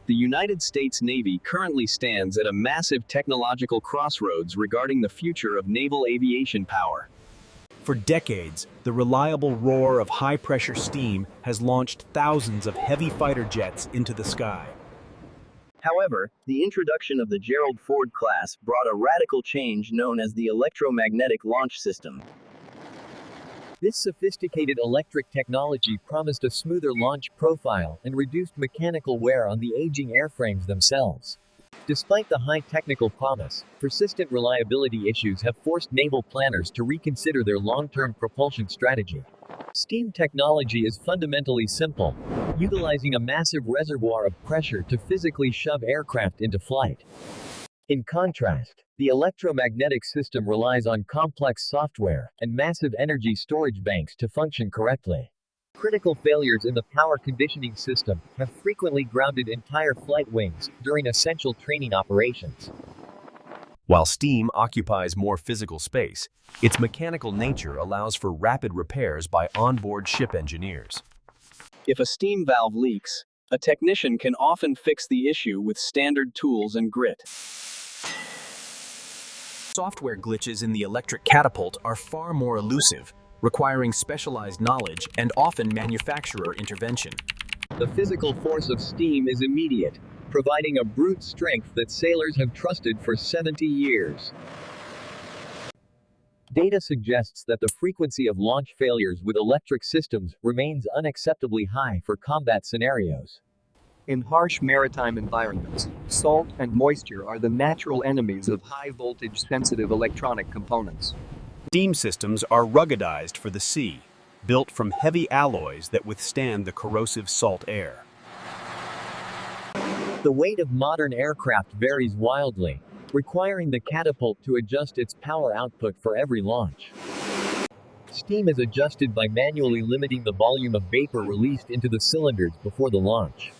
The United States Navy currently stands at a massive technological crossroads regarding the future of naval aviation power. For decades, the reliable roar of high-pressure steam has launched thousands of heavy fighter jets into the sky. However, the introduction of the Gerald Ford class brought a radical change known as the electromagnetic launch system. This sophisticated electric technology promised a smoother launch profile and reduced mechanical wear on the aging airframes themselves. Despite the high technical promise, persistent reliability issues have forced naval planners to reconsider their long-term propulsion strategy. Steam technology is fundamentally simple, utilizing a massive reservoir of pressure to physically shove aircraft into flight. In contrast, the electromagnetic system relies on complex software and massive energy storage banks to function correctly. Critical failures in the power conditioning system have frequently grounded entire flight wings during essential training operations. While steam occupies more physical space, its mechanical nature allows for rapid repairs by onboard ship engineers. If a steam valve leaks, a technician can often fix the issue with standard tools and grit. Software glitches in the electric catapult are far more elusive, requiring specialized knowledge and often manufacturer intervention. The physical force of steam is immediate, providing a brute strength that sailors have trusted for 70 years. Data suggests that the frequency of launch failures with electric systems remains unacceptably high for combat scenarios. In harsh maritime environments, salt and moisture are the natural enemies of high-voltage sensitive electronic components. Steam systems are ruggedized for the sea, built from heavy alloys that withstand the corrosive salt air. The weight of modern aircraft varies wildly, requiring the catapult to adjust its power output for every launch. Steam is adjusted by manually limiting the volume of vapor released into the cylinders before the launch.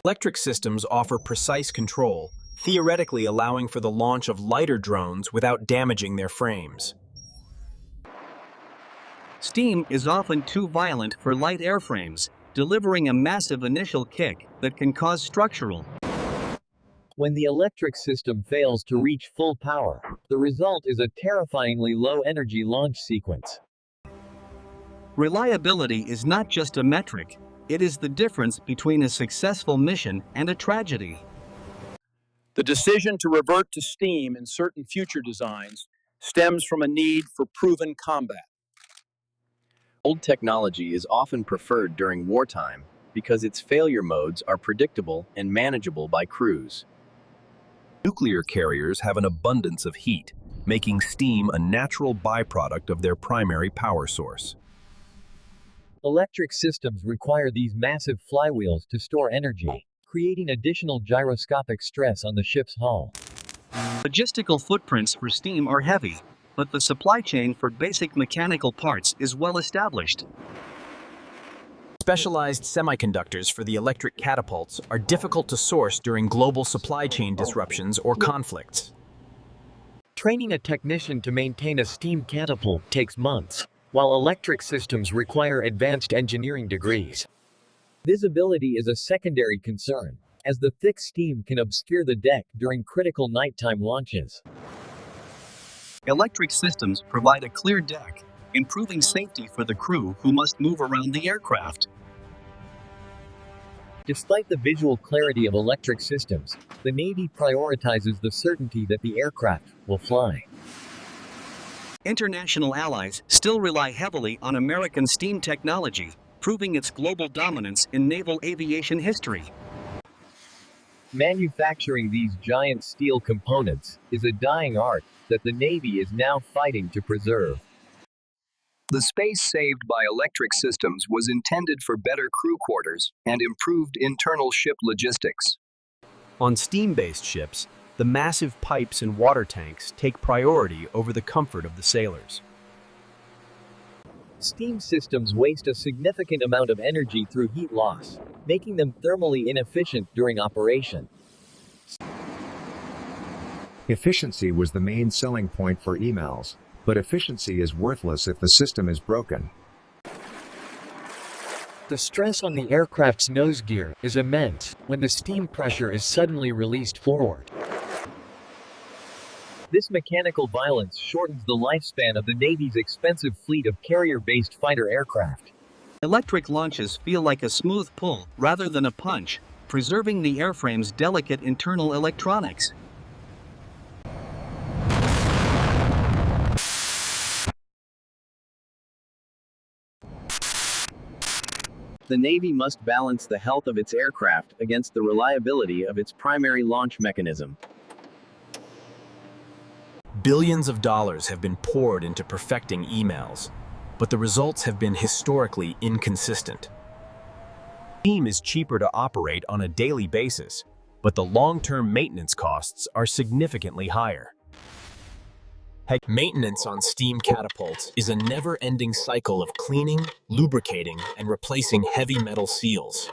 Electric systems offer precise control, theoretically allowing for the launch of lighter drones without damaging their frames. Steam is often too violent for light airframes, delivering a massive initial kick that can cause structural. When the electric system fails to reach full power, the result is a terrifyingly low-energy launch sequence. Reliability is not just a metric, it is the difference between a successful mission and a tragedy. The decision to revert to steam in certain future designs stems from a need for proven combat. Old technology is often preferred during wartime because its failure modes are predictable and manageable by crews. Nuclear carriers have an abundance of heat, making steam a natural byproduct of their primary power source. Electric systems require these massive flywheels to store energy, creating additional gyroscopic stress on the ship's hull. Logistical footprints for steam are heavy, but the supply chain for basic mechanical parts is well established. Specialized semiconductors for the electric catapults are difficult to source during global supply chain disruptions or conflicts. Training a technician to maintain a steam catapult takes months, while electric systems require advanced engineering degrees. Visibility is a secondary concern, as the thick steam can obscure the deck during critical nighttime launches. Electric systems provide a clear deck, improving safety for the crew who must move around the aircraft. Despite the visual clarity of electric systems, the Navy prioritizes the certainty that the aircraft will fly. International allies still rely heavily on American steam technology, proving its global dominance in naval aviation history. Manufacturing these giant steel components is a dying art that the Navy is now fighting to preserve. The space saved by electric systems was intended for better crew quarters and improved internal ship logistics. On steam-based ships, the massive pipes and water tanks take priority over the comfort of the sailors. Steam systems waste a significant amount of energy through heat loss, making them thermally inefficient during operation. Efficiency was the main selling point for emails, but efficiency is worthless if the system is broken. The stress on the aircraft's nose gear is immense when the steam pressure is suddenly released forward. This mechanical violence shortens the lifespan of the Navy's expensive fleet of carrier-based fighter aircraft. Electric launches feel like a smooth pull rather than a punch, preserving the airframe's delicate internal electronics. The Navy must balance the health of its aircraft against the reliability of its primary launch mechanism. Billions of dollars have been poured into perfecting emails, but the results have been historically inconsistent. Steam is cheaper to operate on a daily basis, but the long-term maintenance costs are significantly higher. Maintenance on steam catapults is a never-ending cycle of cleaning, lubricating, and replacing heavy metal seals.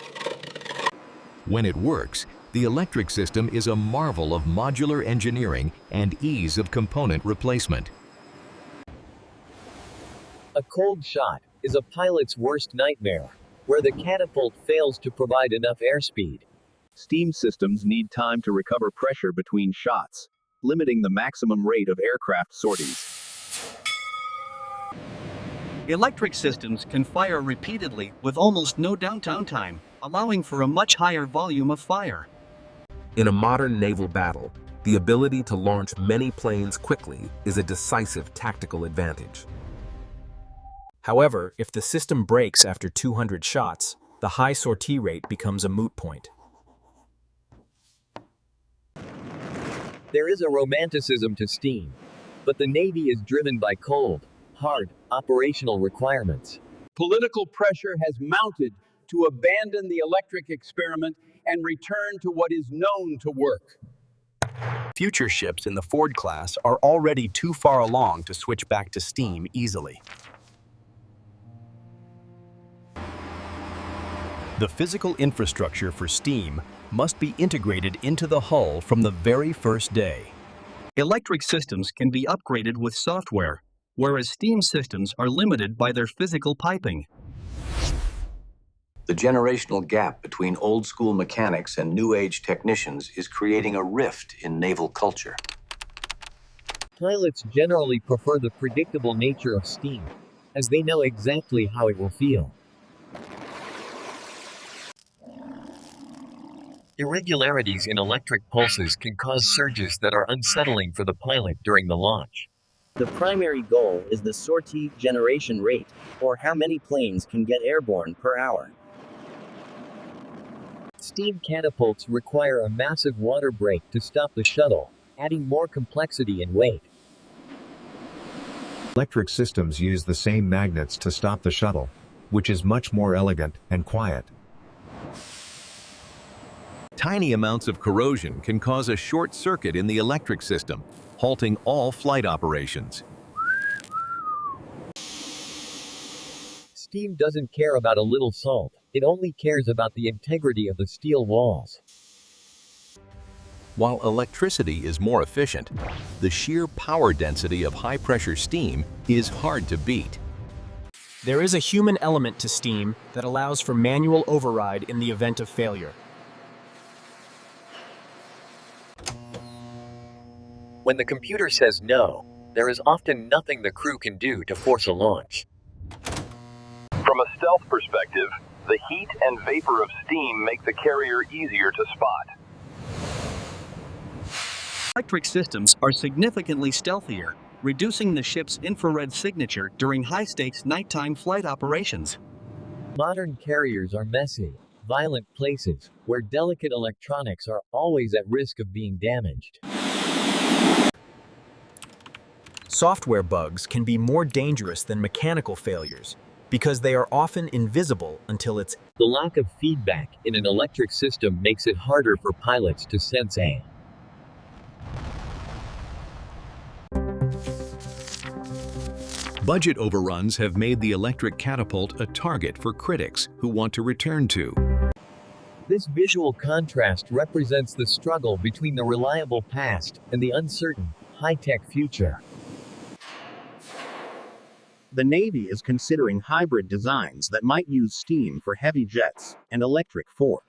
When it works, the electric system is a marvel of modular engineering and ease of component replacement. A cold shot is a pilot's worst nightmare, where the catapult fails to provide enough airspeed. Steam systems need time to recover pressure between shots, limiting the maximum rate of aircraft sorties. Electric systems can fire repeatedly with almost no downtime time, allowing for a much higher volume of fire. In a modern naval battle, the ability to launch many planes quickly is a decisive tactical advantage. However, if the system breaks after 200 shots, the high sortie rate becomes a moot point. There is a romanticism to steam, but the Navy is driven by cold, hard, operational requirements. Political pressure has mounted to abandon the electric experiment and return to what is known to work. Future ships in the Ford class are already too far along to switch back to steam easily. The physical infrastructure for steam must be integrated into the hull from the very first day. Electric systems can be upgraded with software, whereas steam systems are limited by their physical piping. The generational gap between old-school mechanics and new-age technicians is creating a rift in naval culture. Pilots generally prefer the predictable nature of steam, as they know exactly how it will feel. Irregularities in electric pulses can cause surges that are unsettling for the pilot during the launch. The primary goal is the sortie generation rate, or how many planes can get airborne per hour. Steam catapults require a massive water brake to stop the shuttle, adding more complexity and weight. Electric systems use the same magnets to stop the shuttle, which is much more elegant and quiet. Tiny amounts of corrosion can cause a short circuit in the electric system, halting all flight operations. Steam doesn't care about a little salt, it only cares about the integrity of the steel walls. While electricity is more efficient, the sheer power density of high-pressure steam is hard to beat. There is a human element to steam that allows for manual override in the event of failure. When the computer says no, there is often nothing the crew can do to force a launch. From a stealth perspective, the heat and vapor of steam make the carrier easier to spot. Electric systems are significantly stealthier, reducing the ship's infrared signature during high-stakes nighttime flight operations. Modern carriers are messy, violent places, where delicate electronics are always at risk of being damaged. Software bugs can be more dangerous than mechanical failures because they are often invisible until it's... The lack of feedback in an electric system makes it harder for pilots to sense a Budget overruns have made the electric catapult a target for critics who want to return to. This visual contrast represents the struggle between the reliable past and the uncertain, high-tech future. The Navy is considering hybrid designs that might use steam for heavy jets and electric for.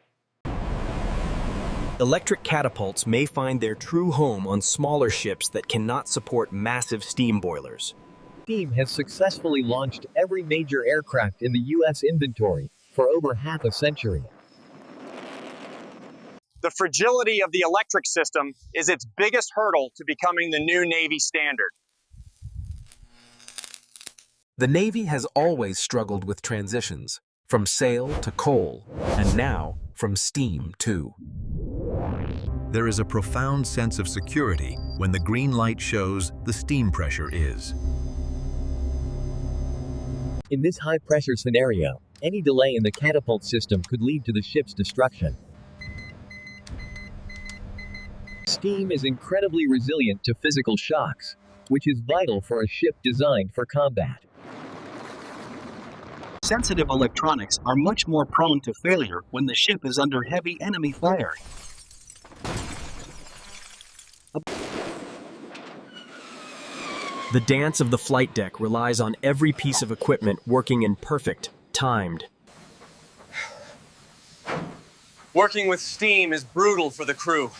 Electric catapults may find their true home on smaller ships that cannot support massive steam boilers. Steam has successfully launched every major aircraft in the U.S. inventory for over half a century. The fragility of the electric system is its biggest hurdle to becoming the new Navy standard. The Navy has always struggled with transitions, from sail to coal, and now from steam too. There is a profound sense of security when the green light shows the steam pressure is. In this high-pressure scenario, any delay in the catapult system could lead to the ship's destruction. Steam is incredibly resilient to physical shocks, which is vital for a ship designed for combat. Sensitive electronics are much more prone to failure when the ship is under heavy enemy fire. The dance of the flight deck relies on every piece of equipment working in perfect, timed. Working with steam is brutal for the crew,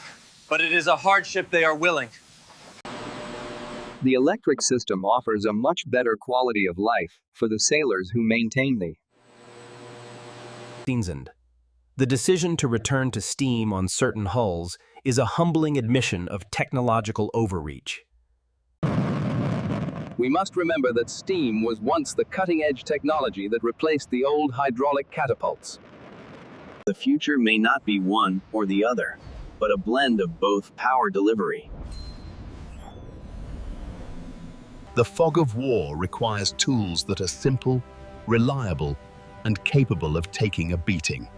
but it is a hardship they are willing. The electric system offers a much better quality of life for the sailors who maintain the. The decision to return to steam on certain hulls is a humbling admission of technological overreach. We must remember that steam was once the cutting-edge technology that replaced the old hydraulic catapults. The future may not be one or the other, but a blend of both power delivery. The fog of war requires tools that are simple, reliable, and capable of taking a beating.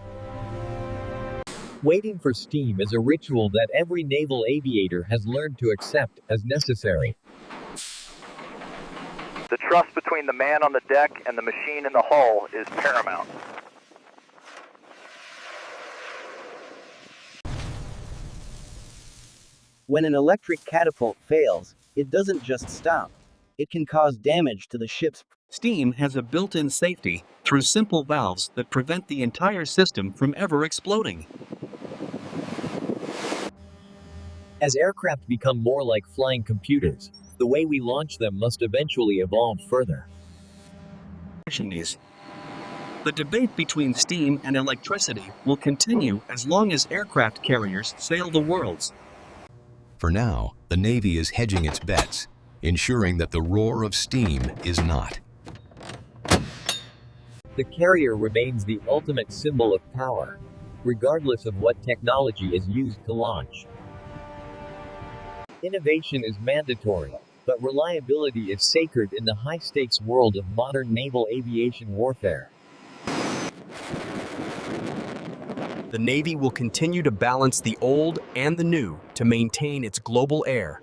Waiting for steam is a ritual that every naval aviator has learned to accept as necessary. The trust between the man on the deck and the machine in the hull is paramount. When an electric catapult fails, it doesn't just stop. It can cause damage to the ship's. Steam has a built-in safety through simple valves that prevent the entire system from ever exploding. As aircraft become more like flying computers, the way we launch them must eventually evolve further. The debate between steam and electricity will continue as long as aircraft carriers sail the worlds. For now, the Navy is hedging its bets, ensuring that the roar of steam is not. The carrier remains the ultimate symbol of power, regardless of what technology is used to launch. Innovation is mandatory, but reliability is sacred in the high-stakes world of modern naval aviation warfare. The Navy will continue to balance the old and the new to maintain its global air,